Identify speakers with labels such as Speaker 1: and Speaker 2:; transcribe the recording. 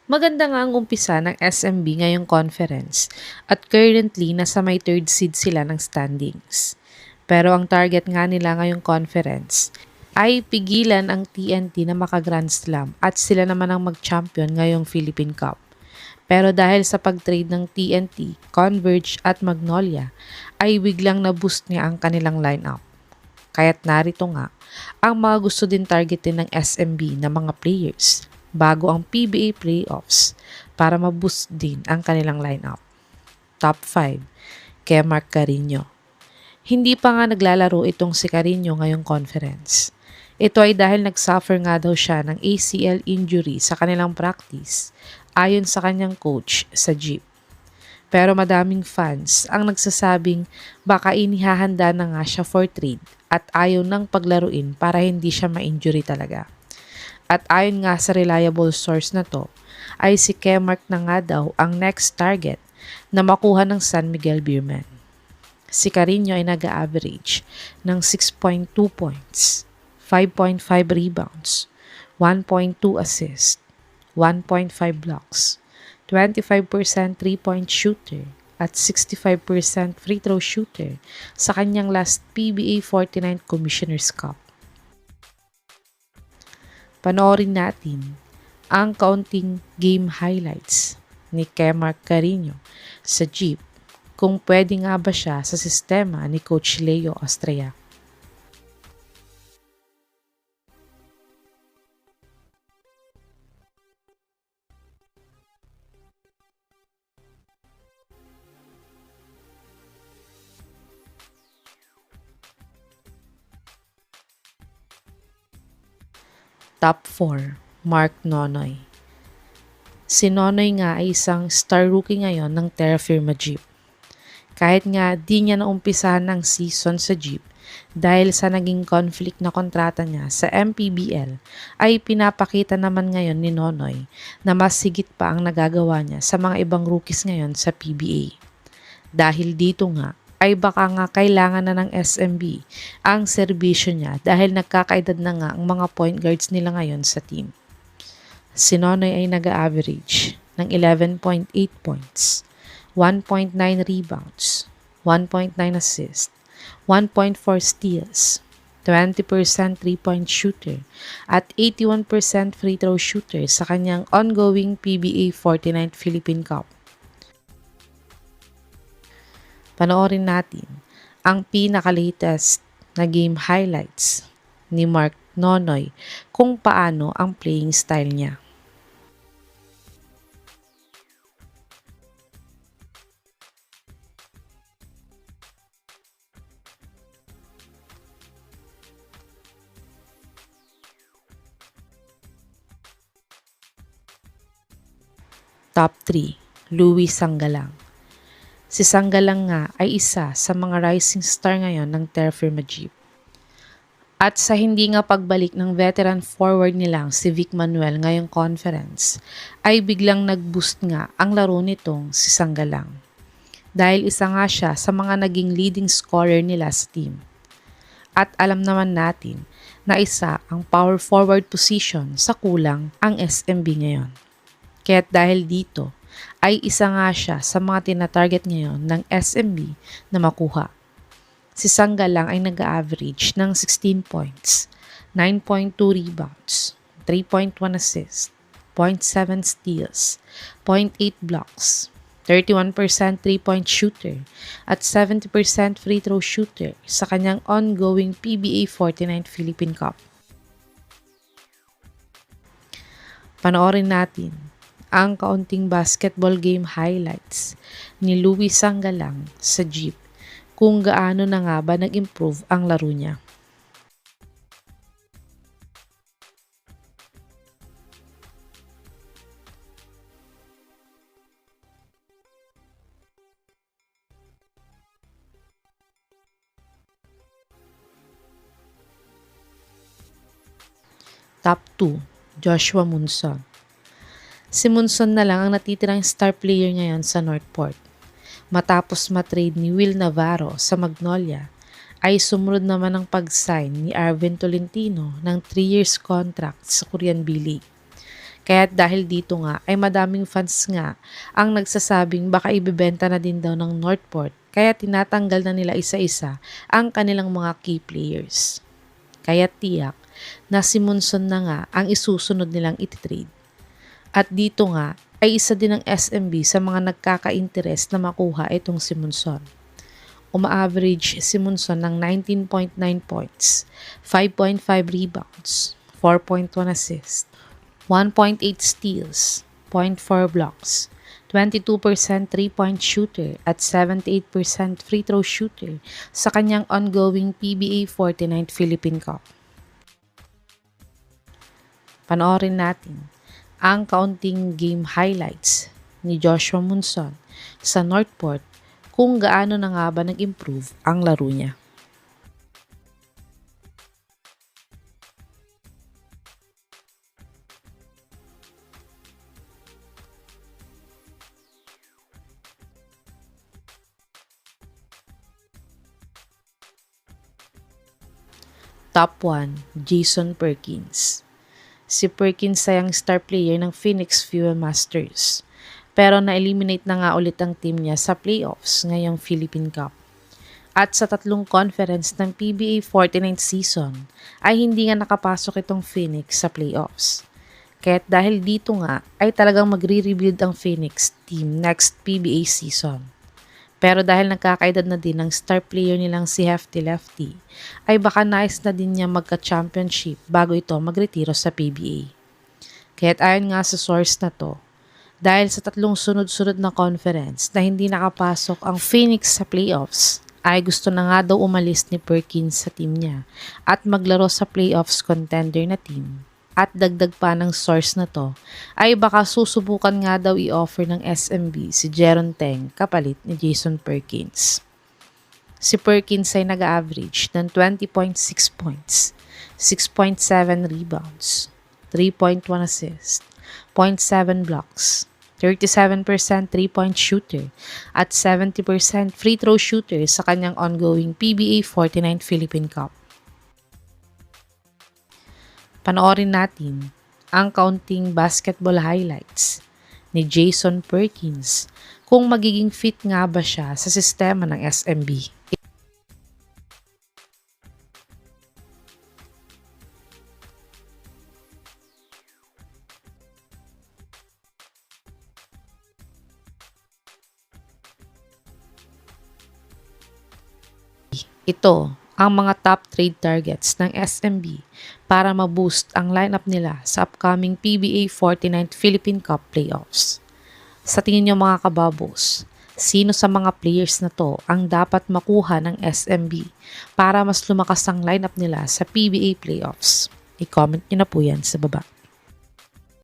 Speaker 1: Maganda nga ang umpisa ng SMB ngayong conference at currently nasa may third seed sila ng standings. Pero ang target nga nila ngayong conference ay pigilan ang TNT na maka-Grand Slam at sila naman ang mag-champion ngayong Philippine Cup. Pero dahil sa pag-trade ng TNT, Converge at Magnolia ay biglang na-boost nga ang kanilang lineup. Kaya't narito nga ang mga gusto din targetin ng SMB na mga players bago ang PBA playoffs para ma-boost din ang kanilang lineup. Top 5, kay Mark Carino. Hindi pa nga naglalaro itong si Carino ngayong conference. Ito ay dahil nagsuffer nga daw siya ng ACL injury sa kanilang practice ayon sa kanyang coach sa Jeep. Pero madaming fans ang nagsasabing baka inihahanda na nga siya for trade at ayaw nang paglaruin para hindi siya ma-injury talaga. At ayon nga sa reliable source na to, ay si Kemark na nga daw ang next target na makuha ng San Miguel Beermen. Si Carino ay nag-average ng 6.2 points, 5.5 rebounds, 1.2 assists, 1.5 blocks, 25% 3-point shooter at 65% free throw shooter sa kanyang last PBA 49th Commissioner's Cup. Panoorin natin ang kaunting game highlights ni Kemark Carino sa Jeep kung pwede nga ba siya sa sistema ni Coach Leo Astrea. Top 4, Mark Nonoy. Si Nonoy nga ay isang star rookie ngayon ng Terra Firma Jeep. Kahit nga di niya naumpisahan ng season sa Jeep dahil sa naging conflict na kontrata niya sa MPBL, ay pinapakita naman ngayon ni Nonoy na mas higit pa ang nagagawa niya sa mga ibang rookies ngayon sa PBA. Dahil dito nga, ay baka nga kailangan na ng SMB ang serbisyo niya dahil nagkakaedad na nga ang mga point guards nila ngayon sa team. Si Nonoy ay nag-average ng 11.8 points, 1.9 rebounds, 1.9 assists, 1.4 steals, 20% 3-point shooter at 81% free throw shooter sa kanyang ongoing PBA 49th Philippine Cup. Panoorin natin ang pinaka-latest na game highlights ni Mark Nonoy kung paano ang playing style niya. Top 3, Louis Sanggalang. Si Sanggalang nga ay isa sa mga rising star ngayon ng Terra Firma Jeep. At sa hindi nga pagbalik ng veteran forward nilang si Vic Manuel ngayong conference, ay biglang nag-boost nga ang laro nitong si Sanggalang. Dahil isa nga siya sa mga naging leading scorer nila sa team. At alam naman natin na isa ang power forward position sa kulang ang SMB ngayon. Kaya't dahil dito, ay isa nga siya sa mga tina-target ngayon ng SMB na makuha. Si Sanggalang ay nag-average ng 16 points, 9.2 rebounds, 3.1 assists, 0.7 steals, 0.8 blocks, 31% 3-point shooter, at 70% free throw shooter sa kanyang ongoing PBA 49th Philippine Cup. Panoorin natin ang kaunting basketball game highlights ni Louis Sanggalang sa Jeep kung gaano na nga ba nag-improve ang laro niya. Top 2, Joshua Munson. Si Munson na lang ang natitirang star player ngayon sa Northport. Matapos matrade ni Will Navarro sa Magnolia, ay sumunod naman ang pag-sign ni Arvin Tolentino ng 3 years contract sa Korean B-League. Kaya dahil dito nga ay madaming fans nga ang nagsasabing baka ibebenta na din daw ng Northport kaya tinatanggal na nila isa-isa ang kanilang mga key players. Kaya tiyak na si Monson na nga ang isusunod nilang ititrade. At dito nga ay isa din ng SMB sa mga nagkaka-interes na makuha itong si Monson. Uma-average si Monson ng 19.9 points, 5.5 rebounds, 4.1 assists, 1.8 steals, 0.4 blocks, 22% 3-point shooter at 78% free throw shooter sa kanyang ongoing PBA 49th Philippine Cup. Panoorin natin ang kaunting game highlights ni Joshua Monson sa Northport kung gaano na nga ba nag-improve ang laro niya. Top 1, Jason Perkins. Si Perkins ay ang star player ng Phoenix Fuel Masters. Pero na-eliminate na nga ulit ang team niya sa playoffs ngayong Philippine Cup. At sa tatlong conference ng PBA 49th season ay hindi nga nakapasok itong Phoenix sa playoffs. Kaya't dahil dito nga ay talagang magre-rebuild ang Phoenix team next PBA season. Pero dahil nagkakaedad na din ng star player nilang si Hefty Lefty, ay baka nais na din niya magka-championship bago ito magretiro sa PBA. Kaya't ayon nga sa source na to, dahil sa tatlong sunod-sunod na conference na hindi nakapasok ang Phoenix sa playoffs, ay gusto na nga daw umalis ni Perkins sa team niya at maglaro sa playoffs contender na team. At dagdag pa ng source na to, ay baka susubukan nga daw i-offer ng SMB si Jeron Teng kapalit ni Jason Perkins. Si Perkins ay nag-average ng 20.6 points, 6.7 rebounds, 3.1 assists, 0.7 blocks, 37% 3-point shooter, at 70% free throw shooter sa kanyang ongoing PBA 49th Philippine Cup. Panoorin natin ang kaunting basketball highlights ni Jason Perkins kung magiging fit nga ba siya sa sistema ng SMB. Ito ang mga top trade targets ng SMB para ma-boost ang lineup nila sa upcoming PBA 49th Philippine Cup playoffs. Sa tingin niyo mga kababos, sino sa mga players na to ang dapat makuha ng SMB para mas lumakas ang lineup nila sa PBA playoffs? I-comment niyo na po yan sa baba.